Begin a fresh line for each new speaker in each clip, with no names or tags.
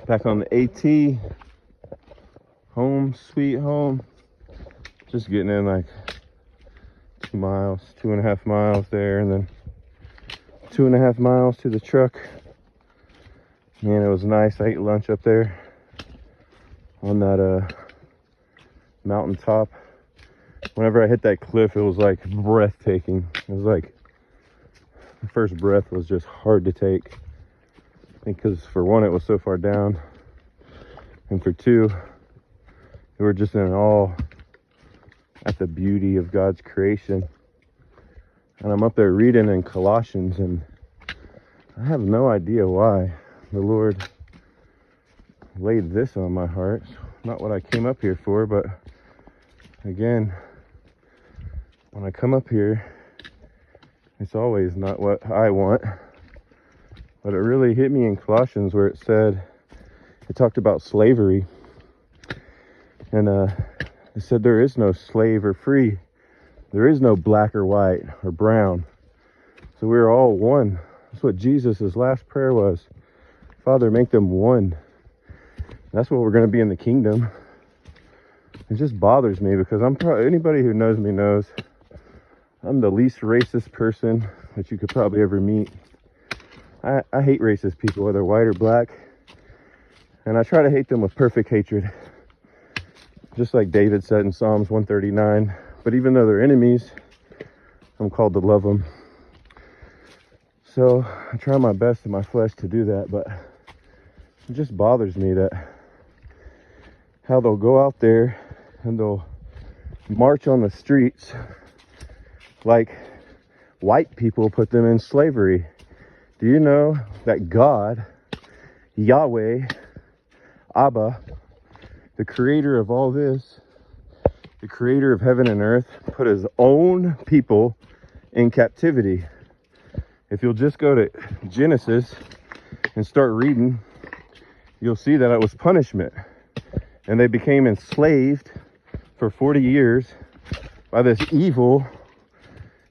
Back on the AT, home, sweet home. Just getting in like 2 miles, 2.5 miles there, and then 2.5 miles to the truck. Man, it was nice. I ate lunch up there on that mountaintop. Whenever I hit that cliff, it was like breathtaking. It was like the first breath was just hard to take. I think because for one, it was so far down, and for two, we were just in awe at the beauty of God's creation. And I'm up there reading in Colossians, and I have no idea why the Lord laid this on my heart. Not what I came up here for, but again, when I come up here, it's always not what I want. But it really hit me in Colossians where it talked about slavery. And it said there is no slave or free. There is no black or white or brown. So we're all one. That's what Jesus' last prayer was. Father, make them one. That's what we're going to be in the kingdom. It just bothers me because anybody who knows me knows I'm the least racist person that you could probably ever meet. I hate racist people, whether white or black. And I try to hate them with perfect hatred. Just like David said in Psalms 139. But even though they're enemies, I'm called to love them. So I try my best in my flesh to do that. But it just bothers me that how they'll go out there and they'll march on the streets like white people put them in slavery. Do you know that God, Yahweh, Abba, the creator of all this, the creator of heaven and earth, put his own people in captivity? If you'll just go to Genesis and start reading, you'll see that it was punishment. And they became enslaved for 40 years by this evil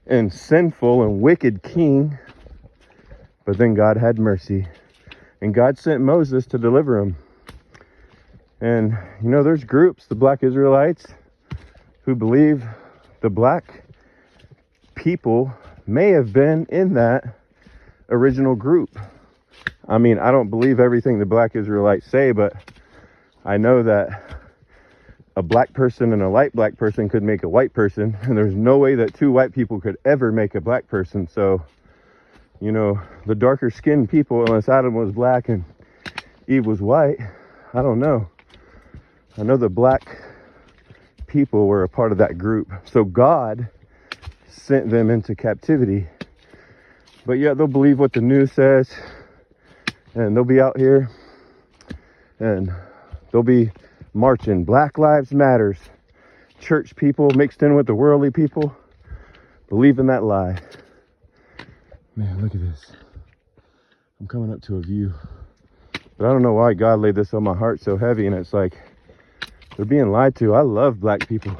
and sinful and wicked king. But then God had mercy. And God sent Moses to deliver them. And, you know, there's groups, the black Israelites, who believe the black people may have been in that original group. I mean, I don't believe everything the black Israelites say, but I know that a black person and a light black person could make a white person, and there's no way that two white people could ever make a black person. So, you know, the darker skinned people, unless Adam was black and Eve was white, I don't know. I know the black people were a part of that group. So God sent them into captivity. But yet they'll believe what the news says, and they'll be out here and they'll be marching. Black Lives Matters. Church people mixed in with the worldly people believe in that lie. Man, look at this. I'm coming up to a view. But I don't know why God laid this on my heart so heavy, and it's like they're being lied to. I love black people.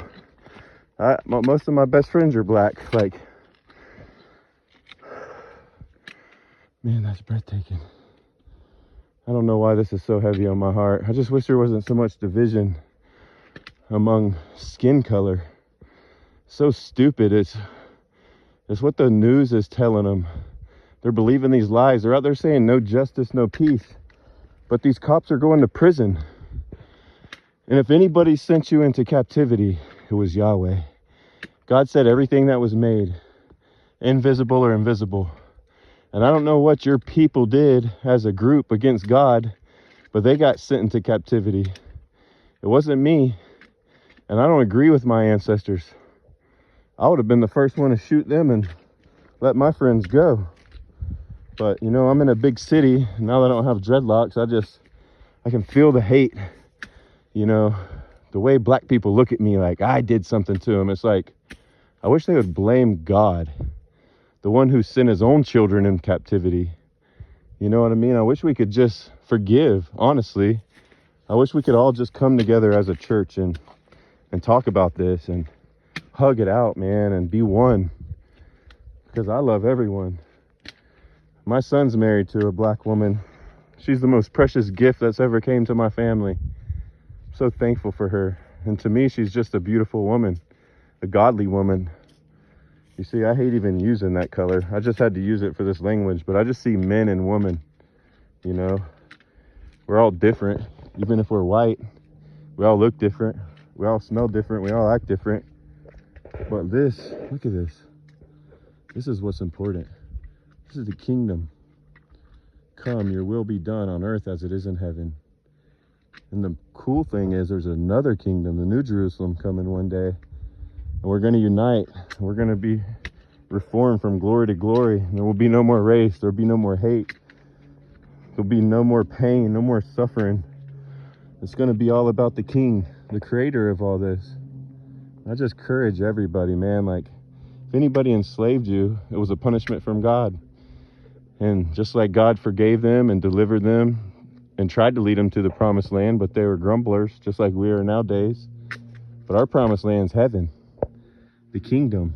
Most of my best friends are black. Like, man, that's breathtaking. I don't know why this is so heavy on my heart. I just wish there wasn't so much division among skin color. So stupid. It's what the news is telling them. They're believing these lies. They're out there saying no justice, no peace. But these cops are going to prison. And if anybody sent you into captivity, it was Yahweh. God said everything that was made, invisible or invisible. And I don't know what your people did as a group against God, but they got sent into captivity. It wasn't me. And I don't agree with my ancestors. I would have been the first one to shoot them and let my friends go. But, you know, I'm in a big city. Now that I don't have dreadlocks, I can feel the hate. You know, the way black people look at me like I did something to them. It's like, I wish they would blame God, the one who sent his own children in captivity. You know what I mean? I wish we could just forgive, honestly. I wish we could all just come together as a church and talk about this and hug it out, man, and be one. Because I love everyone. My son's married to a black woman. She's the most precious gift that's ever came to my family. I'm so thankful for her. And to me, she's just a beautiful woman, a godly woman. You see, I hate even using that color. I just had to use it for this language, but I just see men and women, you know. We're all different. Even if we're white, we all look different. We all smell different. We all act different. But this, look at this. This is what's important. This is the kingdom. Come, your will be done on earth as it is in heaven. And the cool thing is there's another kingdom, the New Jerusalem, coming one day. And we're going to unite. We're going to be reformed from glory to glory. And there will be no more race. There will be no more hate. There'll be no more pain, no more suffering. It's going to be all about the King, the creator of all this. I just encourage everybody, man. Like, if anybody enslaved you, it was a punishment from God. And just like God forgave them and delivered them and tried to lead them to the promised land, but they were grumblers, just like we are nowadays. But our promised land's heaven, the kingdom.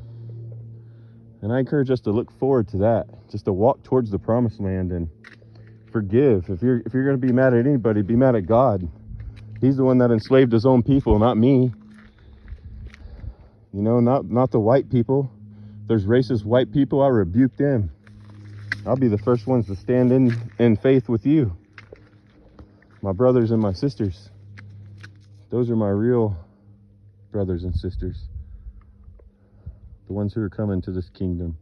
And I encourage us to look forward to that, just to walk towards the promised land and forgive. If you're going to be mad at anybody, be mad at God. He's the one that enslaved his own people, not me. You know, not the white people. If there's racist white people, I rebuke them. I'll be the first ones to stand in faith with you. My brothers and my sisters. Those are my real brothers and sisters. The ones who are coming to this kingdom.